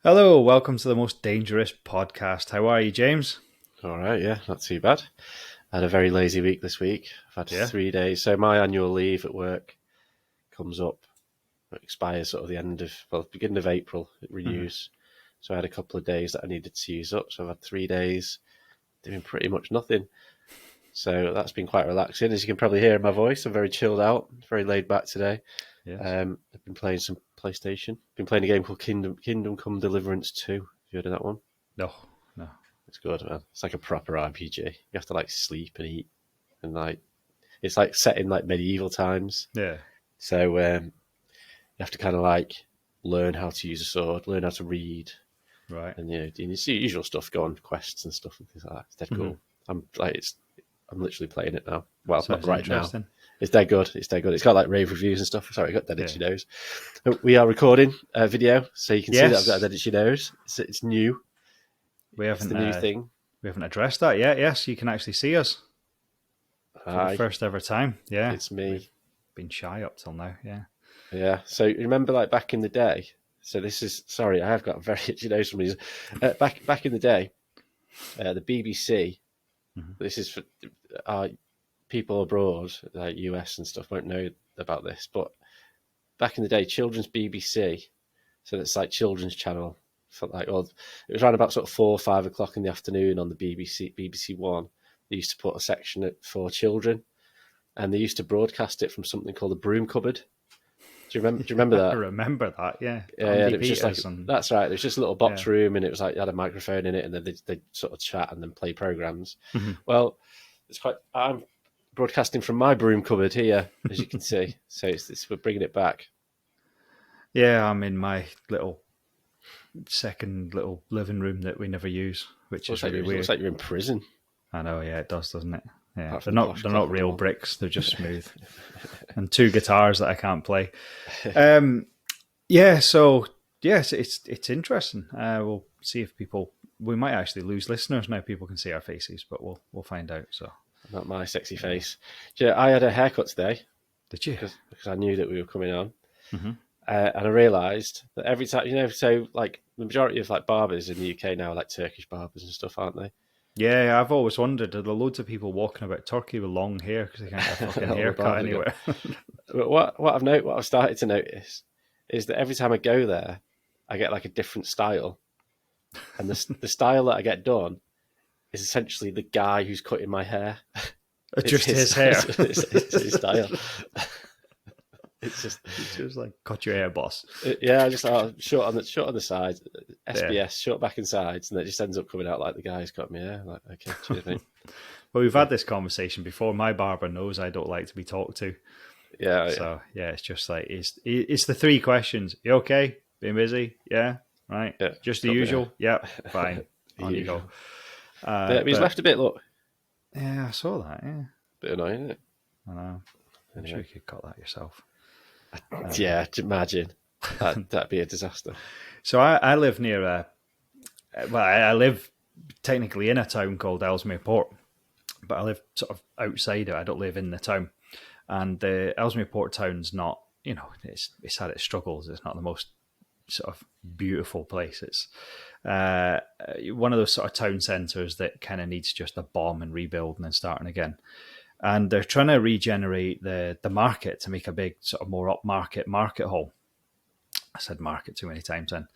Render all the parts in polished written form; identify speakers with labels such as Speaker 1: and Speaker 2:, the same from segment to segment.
Speaker 1: Hello, welcome to the most dangerous podcast. How are you, James?
Speaker 2: All right, yeah, not too bad. I had a very lazy week this week. I've had
Speaker 1: Yeah.
Speaker 2: 3 days. So my annual leave at work comes up, it expires sort of beginning of April, it renews. So I had a couple of days that I needed to use up. So I've had 3 days doing pretty much nothing. So that's been quite relaxing. As you can probably hear in my voice, I'm very chilled out, very laid back today.
Speaker 1: Yes.
Speaker 2: I've been playing some PlayStation. Been playing a game called Kingdom Come Deliverance 2. Have you heard of that one?
Speaker 1: No, no.
Speaker 2: It's good, man. It's like a proper RPG. You have to like sleep and eat, and like it's like set in like medieval times.
Speaker 1: Yeah.
Speaker 2: So you have to kind of like learn how to use a sword, learn how to read,
Speaker 1: Right.
Speaker 2: and you see usual stuff, go on quests and stuff and things like that. It's dead cool. I'm literally playing it now. Well,
Speaker 1: Sounds
Speaker 2: not right now.
Speaker 1: interesting.
Speaker 2: It's dead good. It's dead good. It's got like rave reviews and stuff. Sorry, I got dead itchy nose. We are recording a video, so you can see that I've got a dead itchy nose. It's new.
Speaker 1: We
Speaker 2: It's
Speaker 1: haven't
Speaker 2: the new thing.
Speaker 1: We haven't addressed that yet. Yes, you can actually see us for the first ever time. Yeah,
Speaker 2: it's me.
Speaker 1: We've been shy up till now. Yeah.
Speaker 2: Yeah. So remember, like back in the day. So this is sorry, I have got a very itchy nose for some reason. Back in the day, the BBC. This is for people abroad, like US and stuff, won't know about this. But back in the day, children's BBC. So it's like children's channel. For like, well, it was around about sort of 4 or 5 o'clock in the afternoon on the BBC One. They used to put a section for children, and they used to broadcast it from something called the Broom Cupboard. Do you remember that?
Speaker 1: I remember that. Yeah.
Speaker 2: Yeah, it was just like that's right. It was just a little box room, and it was like it had a microphone in it, and then they sort of chat and then play programs. Well, I'm broadcasting from my broom cupboard here, as you can see. So we're bringing it back.
Speaker 1: Yeah, I'm in my second little living room that we never use, which is really weird.
Speaker 2: Looks like you're in prison.
Speaker 1: I know, yeah, it does, doesn't it? Yeah, they're not real bricks; they're just smooth, and 2 guitars that I can't play. Yeah, so yes, it's interesting. We'll see if we might actually lose listeners now. People can see our faces, but we'll find out. So
Speaker 2: not my sexy face. Yeah, I had a haircut today.
Speaker 1: Did you?
Speaker 2: Because I knew that we were coming on. And I realised that every time, so like the majority of like barbers in the UK now are like Turkish barbers and stuff, aren't they?
Speaker 1: Yeah, I've always wondered, are there loads of people walking about Turkey with long hair because they can't get a fucking haircut anywhere?
Speaker 2: But what I've started to notice is that every time I go there, I get like a different style. And the style that I get done is essentially the guy who's cutting my hair.
Speaker 1: Just his hair.
Speaker 2: It's his style. It's
Speaker 1: just like, cut your hair, boss.
Speaker 2: Yeah, just short on the sides, SBS, short back and sides, and it just ends up coming out like the guy who's cut me hair. Like, okay, cheers, mate.
Speaker 1: Well, we've had this conversation before. My barber knows I don't like to be talked to.
Speaker 2: Yeah.
Speaker 1: So yeah, it's just like it's the 3 questions. You okay? Being busy? Yeah. Right.
Speaker 2: Yeah.
Speaker 1: Just the usual. Yeah. Fine. On you go.
Speaker 2: He's left a bit. Look.
Speaker 1: Yeah, I saw that. Yeah.
Speaker 2: Bit annoying, isn't it?
Speaker 1: I know. I'm sure you could cut that yourself.
Speaker 2: Yeah, imagine. That'd be a disaster.
Speaker 1: So I live near I live technically in a town called Ellesmere Port, but I live sort of outside it. I don't live in the town. And the Ellesmere Port town's not, it's had its struggles. It's not the most sort of beautiful place. It's one of those sort of town centres that kind of needs just a bomb and rebuilding and starting again. And they're trying to regenerate the market to make a big sort of more upmarket market hall. I said market too many times then.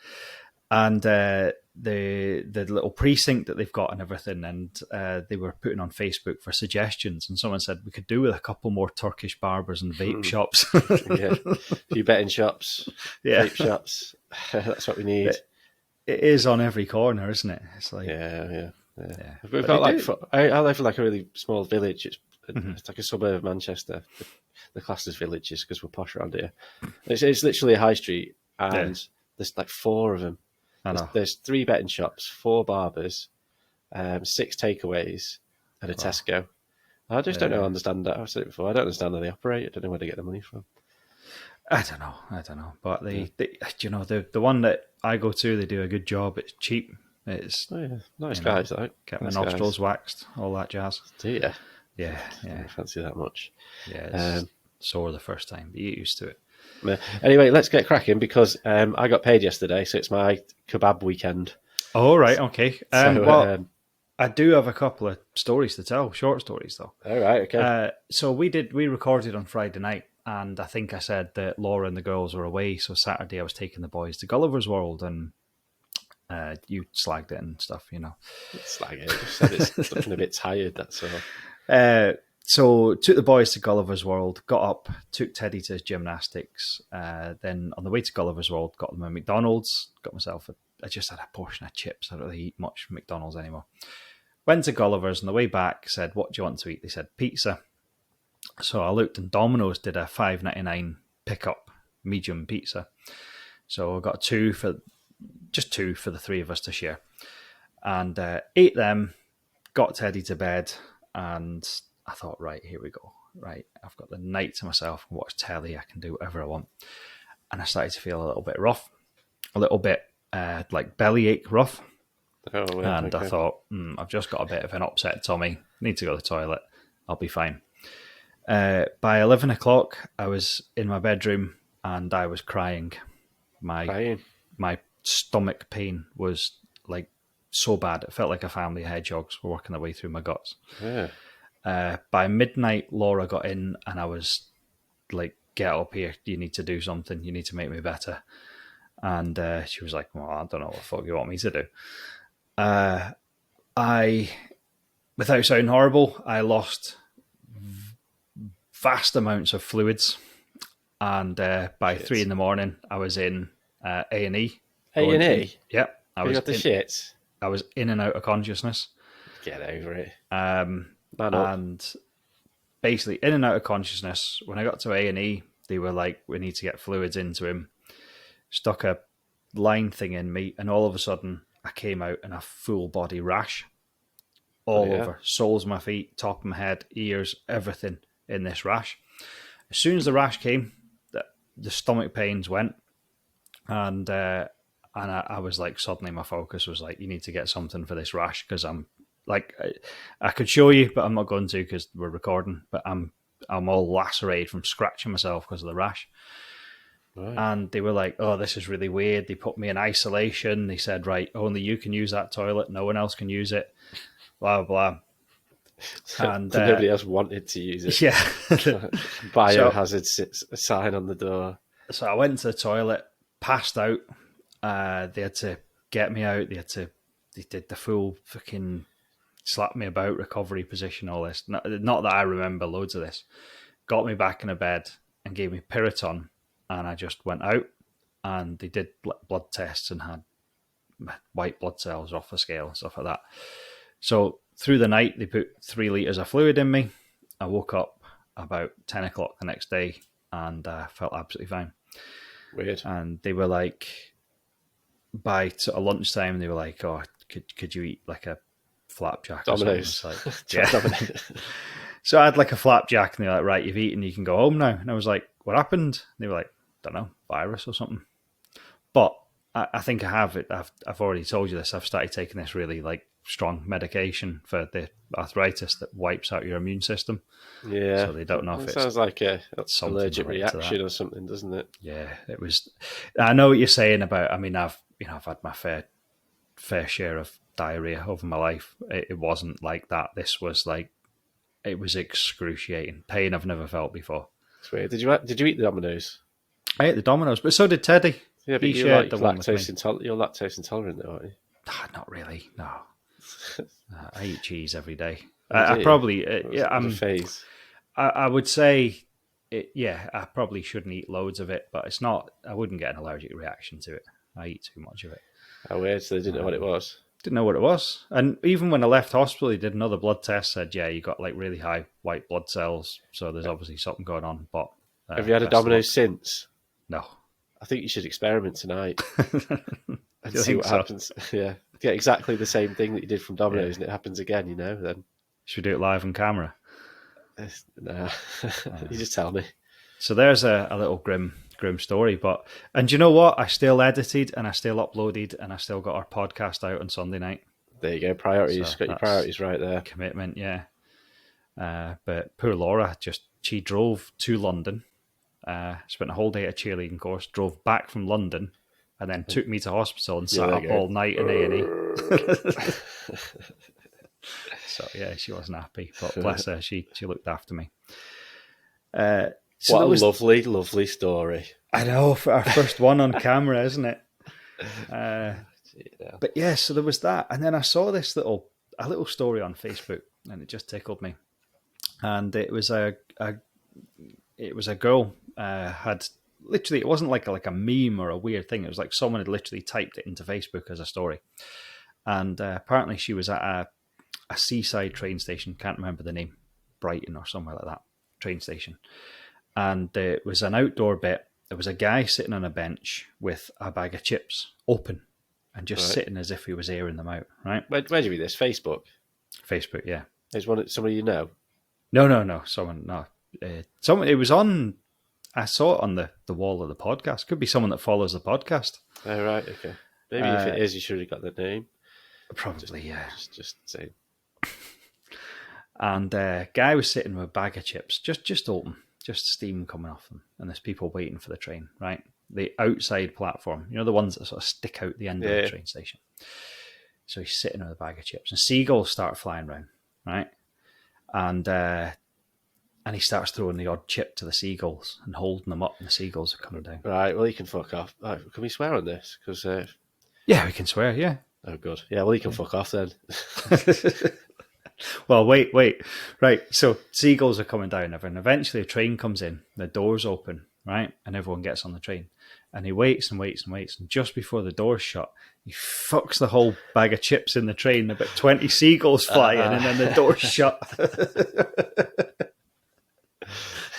Speaker 1: And the little precinct that they've got and everything, and they were putting on Facebook for suggestions, and someone said we could do with a couple more Turkish barbers and vape shops.
Speaker 2: Yeah, a few betting shops, vape shops. That's what we need.
Speaker 1: It is on every corner, isn't it? It's like
Speaker 2: yeah. We've got like I live in like a really small village. It's like a suburb of Manchester. The class as villages because we're posh around here. It's literally a high street, and there's like 4 of them. There's 3 betting shops, 4 barbers, 6 takeaways, and a Tesco. I just don't understand that. I've said it before. I don't understand how they operate. I don't know where they get the money from.
Speaker 1: I don't know. But the one that I go to, they do a good job. It's cheap. It's
Speaker 2: nice guys.
Speaker 1: Get my nostrils waxed, all that jazz.
Speaker 2: Do you?
Speaker 1: Yeah.
Speaker 2: I don't fancy that much.
Speaker 1: Yeah, it's sore the first time, but you get used to it.
Speaker 2: Anyway, let's get cracking because I got paid yesterday, so it's my kebab weekend.
Speaker 1: Oh, right, okay.
Speaker 2: So,
Speaker 1: Well, I do have a couple of stories to tell, short stories though.
Speaker 2: all right, okay.
Speaker 1: So we recorded on Friday night, and I think I said that Laura and the girls were away. So Saturday I was taking the boys to Gulliver's World, and you slagged it and stuff, you know.
Speaker 2: Slag it. Just said it's looking a bit tired. That's all.
Speaker 1: So took the boys to Gulliver's World, got up, took Teddy to his gymnastics. Then on the way to Gulliver's World, got them a McDonald's, got myself I just had a portion of chips. I don't really eat much from McDonald's anymore. Went to Gulliver's, on the way back, said, what do you want to eat? They said, pizza. So I looked, and Domino's did a $5.99 pickup medium pizza. So I got two for the three of us to share. And ate them, got Teddy to bed, and I thought, right, here we go. Right, I've got the night to myself, watch telly, I can do whatever I want. And I started to feel a little bit rough, a little bit like bellyache rough.
Speaker 2: Oh, well,
Speaker 1: and okay. I thought, I've just got a bit of an upset tummy, need to go to the toilet, I'll be fine. By 11 o'clock, I was in my bedroom and I was crying. My stomach pain was like so bad. It felt like a family of hedgehogs were working their way through my guts.
Speaker 2: Yeah.
Speaker 1: By midnight, Laura got in and I was like, get up here. You need to do something. You need to make me better. And she was like, well, I don't know what the fuck you want me to do. Without sounding horrible, I lost vast amounts of fluids. And by 3 a.m, I was in A&E.
Speaker 2: A&E?
Speaker 1: Yep.
Speaker 2: You got the shits?
Speaker 1: I was in and out of consciousness.
Speaker 2: Get over it.
Speaker 1: And basically in and out of consciousness. When I got to A&E, they were like, we need to get fluids into him. Stuck a line thing in me, and all of a sudden I came out in a full body rash all over, soles of my feet, top of my head, ears, everything in this rash. As soon as the rash came, the stomach pains went, and I was like, suddenly my focus was like, you need to get something for this rash, because I'm like, I could show you, but I'm not going to because we're recording, but I'm all lacerated from scratching myself because of the rash. Right. And they were like, oh, this is really weird. They put me in isolation. They said, right, only you can use that toilet. No one else can use it. Blah, blah. And
Speaker 2: nobody else wanted to use it.
Speaker 1: Yeah.
Speaker 2: Biohazard sign on the door.
Speaker 1: So I went to the toilet, passed out. They had to get me out. They did the full fucking slap me about, recovery position, all this. Not that I remember loads of this. Got me back in a bed and gave me Piriton. And I just went out, and they did blood tests and had white blood cells off the scale and stuff like that. So through the night, they put 3 litres of fluid in me. I woke up about 10 o'clock the next day and felt absolutely fine.
Speaker 2: Weird.
Speaker 1: And they were like, by sort of lunchtime, they were like, oh, could you eat like a flapjack?
Speaker 2: Domino's.
Speaker 1: Or something? Like, yeah. So I had like a flapjack, and they were like, right, you've eaten, you can go home now. And I was like, what happened? They were like, don't know, virus or something. But I think I have it. I've already told you this. I've started taking this really like strong medication for the arthritis that wipes out your immune system.
Speaker 2: Yeah.
Speaker 1: So they don't know if it
Speaker 2: sounds like a allergic reaction or something, doesn't it?
Speaker 1: Yeah, it was. I know what you're saying about. I mean, I've had my fair share of diarrhea over my life. It wasn't like that. This was like, it was excruciating pain I've never felt before.
Speaker 2: It's weird. Did you eat the Domino's?
Speaker 1: I ate the Domino's, but so did Teddy.
Speaker 2: Yeah, but you're lactose intolerant, though, aren't you?
Speaker 1: Not really. No, I eat cheese every day. I probably I'm
Speaker 2: phase.
Speaker 1: I would say I probably shouldn't eat loads of it, but it's not. I wouldn't get an allergic reaction to it. I eat too much of it.
Speaker 2: How weird! So they didn't know what it was.
Speaker 1: Didn't know what it was, and even when I left hospital, they did another blood test. Said, yeah, you got like really high white blood cells, so there's obviously something going on. But
Speaker 2: have you had a Domino's since?
Speaker 1: No.
Speaker 2: I think you should experiment tonight and see what happens. Yeah, get exactly the same thing that you did from Domino's, and it happens again. Then
Speaker 1: should we do it live on camera?
Speaker 2: Nah, you just tell me.
Speaker 1: So there's a little grim story, and you know what? I still edited and I still uploaded and I still got our podcast out on Sunday night.
Speaker 2: There you go, priorities. So got your priorities right there.
Speaker 1: Commitment, yeah. But poor Laura, she drove to London spent a whole day at a cheerleading course, drove back from London, and then took me to hospital and sat
Speaker 2: there
Speaker 1: up
Speaker 2: you go.
Speaker 1: all night in A&E. So yeah, she wasn't happy, but bless her, she looked after me. So
Speaker 2: what a lovely, lovely story.
Speaker 1: I know, for our first one on camera, isn't it? But yeah, so there was that, and then I saw this little story on Facebook, and it just tickled me. And it was a girl had literally, it wasn't like a meme or a weird thing. It was like someone had literally typed it into Facebook as a story, and apparently she was at a seaside train station. Can't remember the name, Brighton or somewhere like that train station. And it was an outdoor bit. There was a guy sitting on a bench with a bag of chips open and just sitting as if he was airing them out, right?
Speaker 2: Where did you read this? Facebook?
Speaker 1: Facebook, yeah.
Speaker 2: Is somebody you know?
Speaker 1: No. Someone, it was on, I saw it on the wall of the podcast. Could be someone that follows the podcast.
Speaker 2: Oh, right, okay. Maybe if it is, you should have got the name.
Speaker 1: Probably, yeah.
Speaker 2: Just saying.
Speaker 1: And guy was sitting with a bag of chips, just open, just steam coming off them. And there's people waiting for the train, right? The outside platform, the ones that sort of stick out the end of the train station. So he's sitting with a bag of chips, and seagulls start flying around, right? And he starts throwing the odd chip to the seagulls and holding them up, and the seagulls are coming down.
Speaker 2: Right, well, you can fuck off. Right, can we swear on this? Because
Speaker 1: yeah, we can swear, yeah.
Speaker 2: Oh, good. Yeah, well, you can fuck off then.
Speaker 1: Well, wait. Right, so seagulls are coming down, and eventually a train comes in, the doors open, right? And everyone gets on the train. And he waits. And just before the doors shut, he fucks the whole bag of chips in the train. About 20 seagulls fly in, and then the doors shut.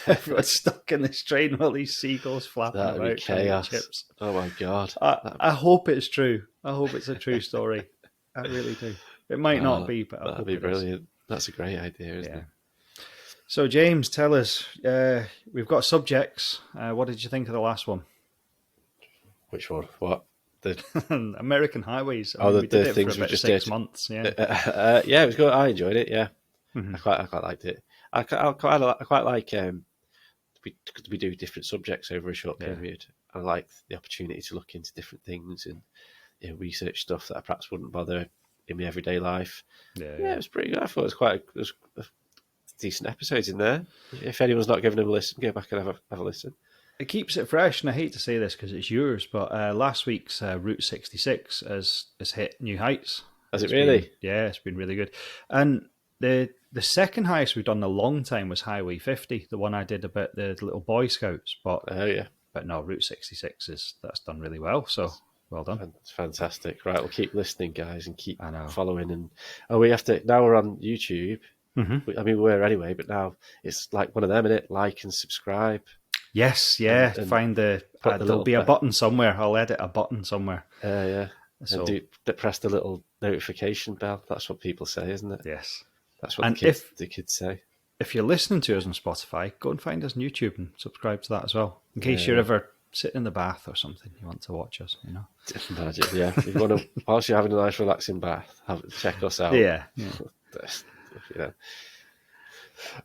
Speaker 1: Everyone's stuck in this train while these seagulls flapping about chaos. Chips.
Speaker 2: Oh my God.
Speaker 1: I hope it's true. I hope it's a true story. I really do. It might not be, but
Speaker 2: that'd be brilliant. That's a great idea, isn't it?
Speaker 1: So, James, tell us. We've got subjects. What did you think of the last one?
Speaker 2: Which one? What? The
Speaker 1: American highways.
Speaker 2: We did it things for about 6 months. Yeah, yeah, it was good. I enjoyed it. Yeah, I quite liked it. I quite like we do different subjects over a short period. I like the opportunity to look into different things and research stuff that I perhaps wouldn't bother in my everyday life. Yeah, it was pretty good. I thought it was a decent episodes in there. If anyone's not given them a listen, go back and have a listen.
Speaker 1: It keeps it fresh, and I hate to say this because it's yours, but last week's Route 66 has hit new heights.
Speaker 2: Has it really?
Speaker 1: It's been really good. And the second highest we've done in a long time was Highway 50, the one I did about the little Boy Scouts. But no, Route 66 that's done really well. So well done.
Speaker 2: It's fantastic. Right, we'll keep listening, guys, and keep following. And we have to. Now we're on YouTube. Mm-hmm. I mean, we were anyway, but now it's like one of them, innit? Like and subscribe.
Speaker 1: Yes, yeah. And find there'll be a button somewhere. I'll edit a button somewhere.
Speaker 2: Yeah. So, and press the little notification bell. That's what people say, isn't it?
Speaker 1: Yes.
Speaker 2: That's what the kids say.
Speaker 1: If you're listening to us on Spotify, go and find us on YouTube and subscribe to that as well. In case you're ever sitting in the bath or something, you want to watch us,
Speaker 2: Imagine, yeah. If you want to, whilst you're having a nice relaxing bath, check us out.
Speaker 1: Yeah.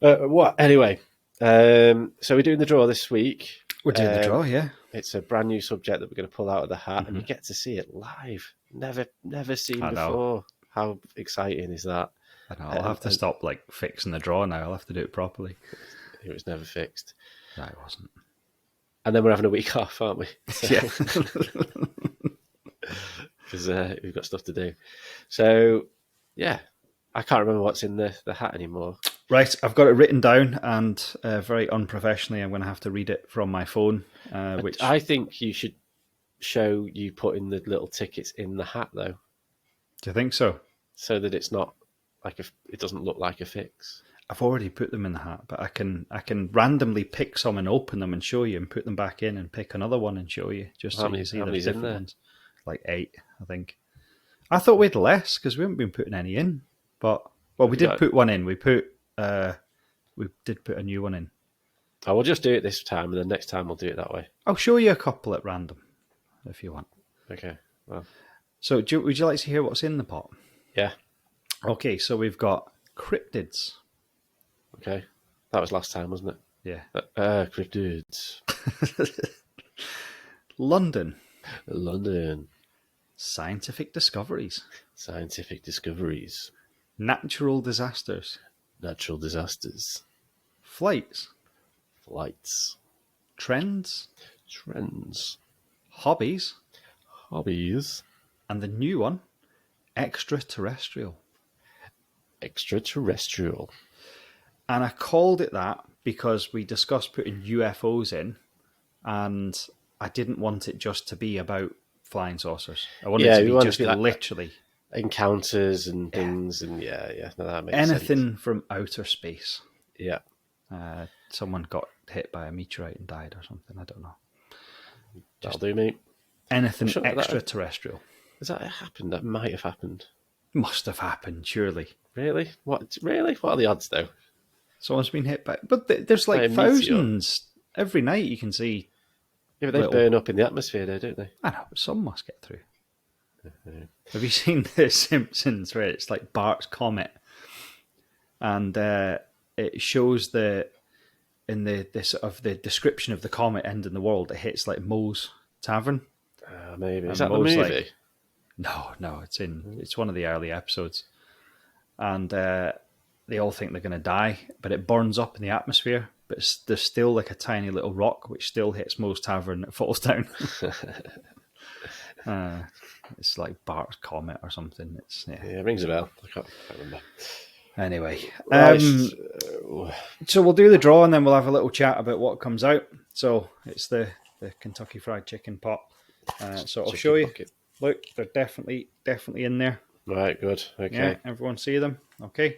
Speaker 2: What? Anyway, so we're doing the draw this week.
Speaker 1: We're doing the draw, yeah.
Speaker 2: It's a brand new subject that we're going to pull out of the hat, and you get to see it live. Never seen before. How exciting is that?
Speaker 1: I know. I'll have to stop fixing the draw now. I'll have to do it properly.
Speaker 2: It was never fixed.
Speaker 1: No, it wasn't.
Speaker 2: And then we're having a week off, aren't we?
Speaker 1: Yeah.
Speaker 2: Because we've got stuff to do. So, yeah. I can't remember what's in the hat anymore.
Speaker 1: Right, I've got it written down, and very unprofessionally, I'm going to have to read it from my phone. Which
Speaker 2: I think you should show you putting the little tickets in the hat, though.
Speaker 1: Do you think so?
Speaker 2: So that it's not it doesn't look like a fix.
Speaker 1: I've already put them in the hat, but I can randomly pick some and open them and show you, and put them back in and pick another one and show you, just so you see the different ones. Like 8, I think. I thought we had less because we haven't been putting any in, but we did put one in. We did put a new one in.
Speaker 2: I will just do it this time, and then next time we'll do it that way.
Speaker 1: I'll show you a couple at random if you want.
Speaker 2: Okay. Well.
Speaker 1: So, would you like to hear what's in the pot?
Speaker 2: Yeah.
Speaker 1: Okay, so we've got cryptids.
Speaker 2: Okay. That was last time, wasn't it?
Speaker 1: Yeah.
Speaker 2: Cryptids.
Speaker 1: London.
Speaker 2: London.
Speaker 1: Scientific discoveries.
Speaker 2: Scientific discoveries.
Speaker 1: Natural disasters.
Speaker 2: Natural disasters.
Speaker 1: Flights.
Speaker 2: Flights.
Speaker 1: Trends.
Speaker 2: Trends.
Speaker 1: Hobbies.
Speaker 2: Hobbies.
Speaker 1: And the new one, extraterrestrial.
Speaker 2: Extraterrestrial.
Speaker 1: And I called it that because we discussed putting UFOs in, and I didn't want it just to be about flying saucers. I wanted it to be just literally
Speaker 2: encounters and things, and no, that makes
Speaker 1: anything
Speaker 2: sense.
Speaker 1: from outer space.
Speaker 2: Yeah.
Speaker 1: Someone got hit by a meteorite and died or something. I don't know.
Speaker 2: That'll do, mate.
Speaker 1: Anything extraterrestrial.
Speaker 2: Has that happened? That might have happened.
Speaker 1: Must have happened, surely.
Speaker 2: Really? What? Really? What are the odds, though?
Speaker 1: Someone's been hit by... But there's like thousands. Every night you can see...
Speaker 2: Yeah, but they burn up in the atmosphere there, don't they?
Speaker 1: I know, but some must get through. Have you seen The Simpsons where it's like Bart's Comet? And it shows in the sort of the description of the comet ending the world, it hits like Moe's Tavern.
Speaker 2: Maybe. Is
Speaker 1: And
Speaker 2: that the movie?
Speaker 1: Like, no, it's one of the early episodes. And they all think they're going to die, but it burns up in the atmosphere. But there's still like a tiny little rock which still hits Moe's Tavern and it falls down. It's like Bart's Comet or something.
Speaker 2: It rings a bell. I can't remember.
Speaker 1: Anyway,
Speaker 2: Right.
Speaker 1: So we'll do the draw and then we'll have a little chat about what comes out. So it's the Kentucky Fried Chicken pot. So I'll show you.
Speaker 2: Bucket.
Speaker 1: Look, they're definitely in there.
Speaker 2: Right, good. Okay.
Speaker 1: Yeah, everyone see them? Okay.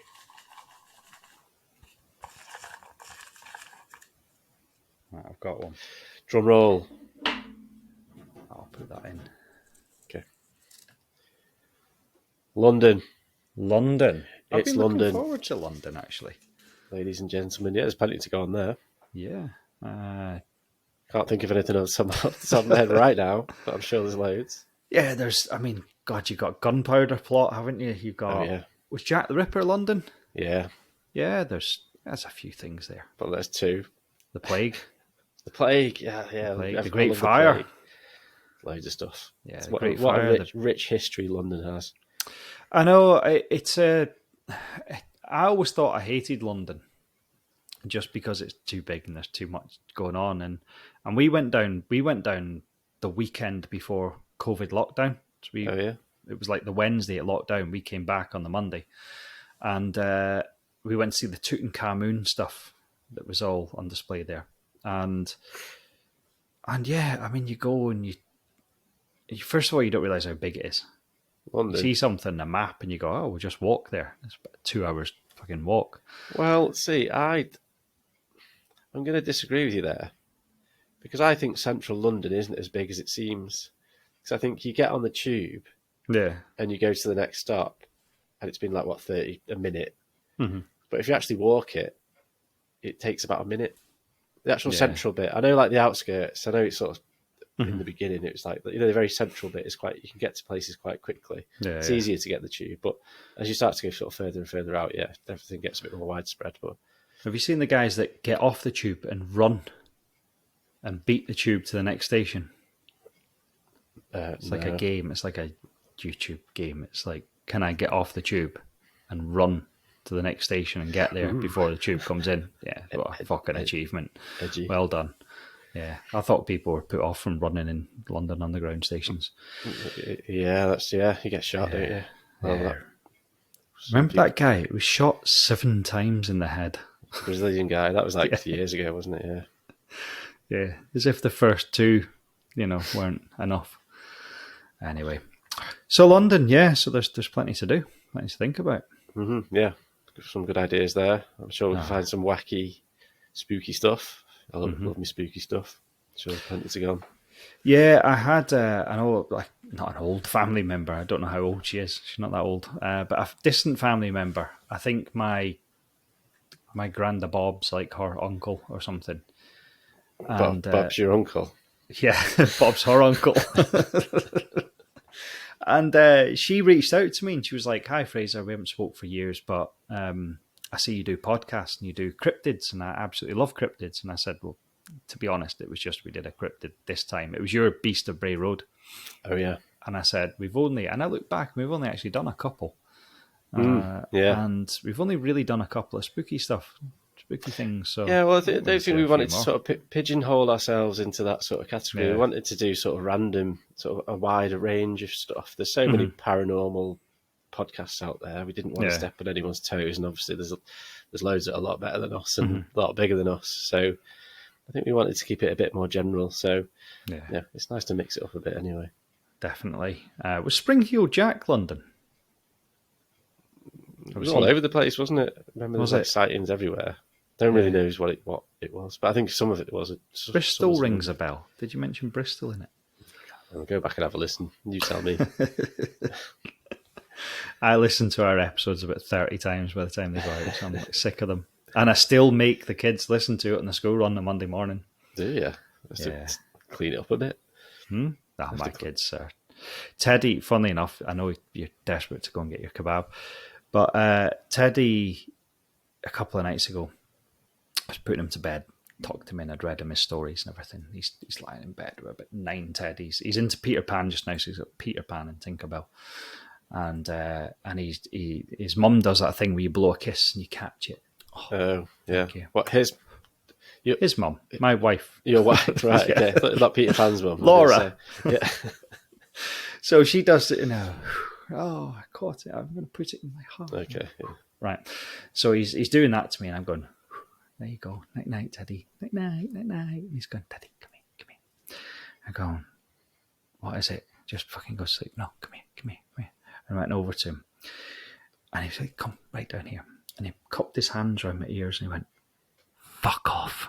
Speaker 1: Right, I've got one.
Speaker 2: Drum roll.
Speaker 1: I'll put that in.
Speaker 2: Okay. London.
Speaker 1: I've
Speaker 2: It's
Speaker 1: been
Speaker 2: London.
Speaker 1: looking forward to London, actually.
Speaker 2: Ladies and gentlemen, there's plenty to go on there.
Speaker 1: Yeah.
Speaker 2: Can't think of anything else off the top of my head right now, but I'm sure there's loads.
Speaker 1: Yeah, you've got Gunpowder Plot, haven't you? You've got... Was Jack the Ripper London?
Speaker 2: Yeah.
Speaker 1: Yeah, there's a few things there.
Speaker 2: But there's two.
Speaker 1: The Plague.
Speaker 2: The Plague, yeah.
Speaker 1: The Great Fire.
Speaker 2: Loads of stuff.
Speaker 1: Yeah,
Speaker 2: what a rich history London has.
Speaker 1: I know, I always thought I hated London just because it's too big and there's too much going on. And we went down the weekend before COVID lockdown. So it was like the Wednesday at lockdown. We came back on the Monday. And we went to see the Tutankhamun stuff that was all on display there. And yeah, I mean, you go and you first of all, you don't realise how big it is.
Speaker 2: London.
Speaker 1: You see something on a map and you go, oh, we'll just walk there. It's about 2 hours fucking walk.
Speaker 2: Well, see, I'm going to disagree with you there because I think central London isn't as big as it seems. Because I think you get on the tube and you go to the next stop and it's been like, 30 a minute.
Speaker 1: Mm-hmm.
Speaker 2: But if you actually walk it, it takes about a minute. The actual central bit, I know like the outskirts, I know it's sort of in the beginning, it was like, the very central bit is you can get to places quite quickly. It's easier to get the tube, but as you start to go sort of further and further out, everything gets a bit more widespread. But
Speaker 1: have you seen the guys that get off the tube and run and beat the tube to the next station? It's like a game. It's like a YouTube game. It's like, can I get off the tube and run to the next station and get there before the tube comes in? Yeah, what a fucking achievement.
Speaker 2: Edgy.
Speaker 1: Well done. Yeah, I thought people were put off from running in London underground stations.
Speaker 2: Yeah, you get shot, don't you? Well,
Speaker 1: remember that guy who was shot 7 times in the head?
Speaker 2: Brazilian guy, that was like years ago, wasn't it?
Speaker 1: Yeah, as if the first 2, weren't enough. Anyway, so London, so there's plenty to do, plenty to think about.
Speaker 2: Mm-hmm, yeah, some good ideas there. I'm sure we can find some wacky, spooky stuff. I love me spooky stuff. Sure, plenty to go on.
Speaker 1: Yeah, I had an old, not an old family member. I don't know how old she is. She's not that old, but a distant family member. I think my granda Bob's like her uncle or something. And,
Speaker 2: Bob's your uncle.
Speaker 1: Yeah, Bob's her uncle. And she reached out to me and she was like, "Hi, Fraser. We haven't spoke for years, but I see you do podcasts and you do cryptids, and I absolutely love cryptids. And I said, well, to be honest, it was just we did a cryptid this time. It was your Beast of Bray Road.
Speaker 2: Oh, yeah.
Speaker 1: And I said, and I look back, we've only actually done a couple.
Speaker 2: Yeah.
Speaker 1: And we've only really done a couple of spooky things. So
Speaker 2: yeah, well, I don't think we wanted to
Speaker 1: more.
Speaker 2: sort of pigeonhole ourselves into that sort of category.
Speaker 1: Yeah.
Speaker 2: We wanted to do sort of random, sort of a wider range of stuff. There's so many paranormal podcasts out there. We didn't want to step on anyone's toes, and obviously there's loads that are a lot better than us and a lot bigger than us. So I think we wanted to keep it a bit more general. So yeah, it's nice to mix it up a bit anyway.
Speaker 1: Definitely. Was Spring Heel Jack London?
Speaker 2: It was all over the place, wasn't it? Remember, there's like sightings everywhere. Don't really know what it was, but I think some of it was.
Speaker 1: Bristol rings a bell. Did you mention Bristol in it?
Speaker 2: I'll go back and have a listen. You tell me.
Speaker 1: I listen to our episodes about 30 times by the time they go out, so I'm like sick of them. And I still make the kids listen to it on the school run on Monday morning.
Speaker 2: Do you? Just clean it up a bit.
Speaker 1: My kids are... Teddy, funnily enough, I know you're desperate to go and get your kebab, but Teddy, a couple of nights ago, I was putting him to bed, tucked him in, I'd read him his stories and everything. He's lying in bed with about 9 teddies. He's into Peter Pan just now, so he's got Peter Pan and Tinkerbell. And his mum does that thing where you blow a kiss and you catch it.
Speaker 2: Oh, yeah. What,
Speaker 1: his mum, my wife.
Speaker 2: Your wife, right? Yeah. Okay. Not Peter Pan's mum.
Speaker 1: Laura.
Speaker 2: Yeah.
Speaker 1: So she does it now. Oh, I caught it. I'm going to put it in my heart.
Speaker 2: Okay. Yeah.
Speaker 1: Right. So he's doing that to me, and I'm going, there you go. Night night, Teddy. Night night, night night. And he's going, Teddy, come here. I'm going, what is it? Just fucking go sleep. No, come here. And I went over to him, and he was like, come right down here. And he cupped his hands around my ears, and he went, fuck off.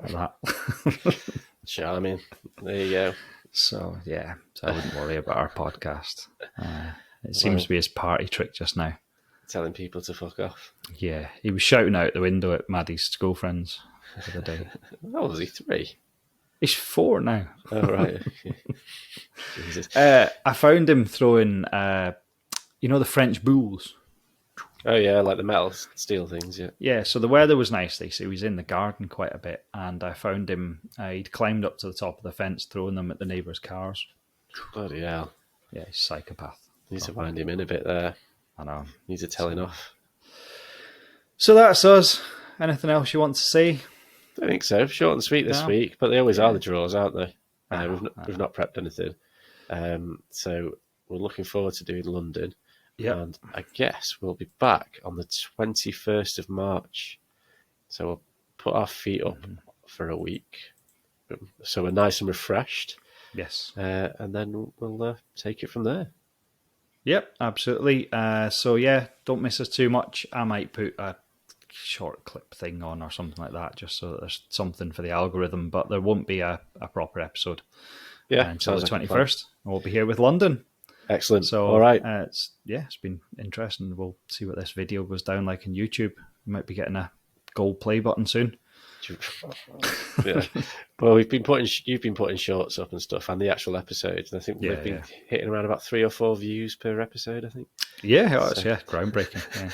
Speaker 1: Like that.
Speaker 2: Sure, I mean, there you go.
Speaker 1: So I wouldn't worry about our podcast. It seems to be his party trick just now.
Speaker 2: Telling people to fuck off.
Speaker 1: Yeah, he was shouting out the window at Maddie's school friends the other day.
Speaker 2: Oh, was he 3?
Speaker 1: He's 4 now.
Speaker 2: Oh, right. Jesus.
Speaker 1: I found him throwing, the French boules.
Speaker 2: Oh, yeah, like the metal steel things, yeah.
Speaker 1: Yeah, so the weather was nice. He was in the garden quite a bit, and I found him, he'd climbed up to the top of the fence, throwing them at the neighbours' cars.
Speaker 2: Bloody hell.
Speaker 1: Yeah, he's a psychopath.
Speaker 2: Needs to wind him in a bit there.
Speaker 1: I know.
Speaker 2: Needs a telling off.
Speaker 1: So that's us. Anything else you want to say?
Speaker 2: I don't think so. Short and sweet this week, but they always are the draws, aren't they? We've not prepped anything. So we're looking forward to doing London.
Speaker 1: Yeah.
Speaker 2: And I guess we'll be back on the 21st of March. So we'll put our feet up for a week. So we're nice and refreshed.
Speaker 1: Yes.
Speaker 2: And then we'll take it from there.
Speaker 1: Yep, absolutely. Don't miss us too much. I might put a short clip thing on or something like that, just so that there's something for the algorithm, but there won't be a proper episode until the 21st. We'll be here with London.
Speaker 2: Excellent.
Speaker 1: So,
Speaker 2: all right.
Speaker 1: It's been interesting. We'll see what this video goes down like in YouTube. We might be getting a gold play button soon.
Speaker 2: Yeah. Well, you've been putting shorts up and stuff, and the actual episodes. And I think we've been hitting around about 3 or 4 views per episode. I think. Yeah,
Speaker 1: groundbreaking. Yeah.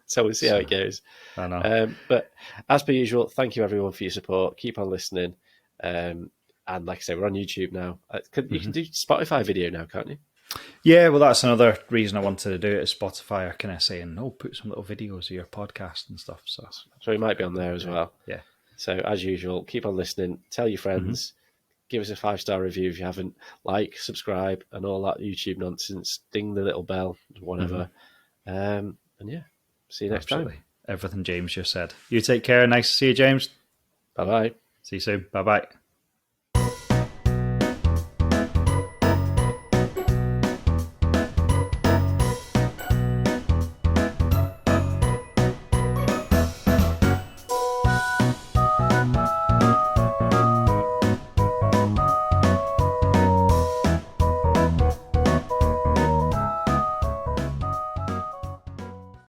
Speaker 2: So we'll see how it goes.
Speaker 1: I know.
Speaker 2: But as per usual, thank you everyone for your support. Keep on listening. And like I say, we're on YouTube now. You can do Spotify video now, can't you?
Speaker 1: Yeah, well, that's another reason I wanted to do it. Is Spotify are kind of saying, put some little videos of your podcast and stuff. So
Speaker 2: we might be on there as well.
Speaker 1: Yeah.
Speaker 2: So as usual, keep on listening. Tell your friends. Give us a 5-star review if you haven't. Like, subscribe, and all that YouTube nonsense. Ding the little bell, whatever. And yeah, see you next time.
Speaker 1: Everything James just said. You take care. Nice to see you, James.
Speaker 2: Bye-bye.
Speaker 1: See you soon. Bye-bye.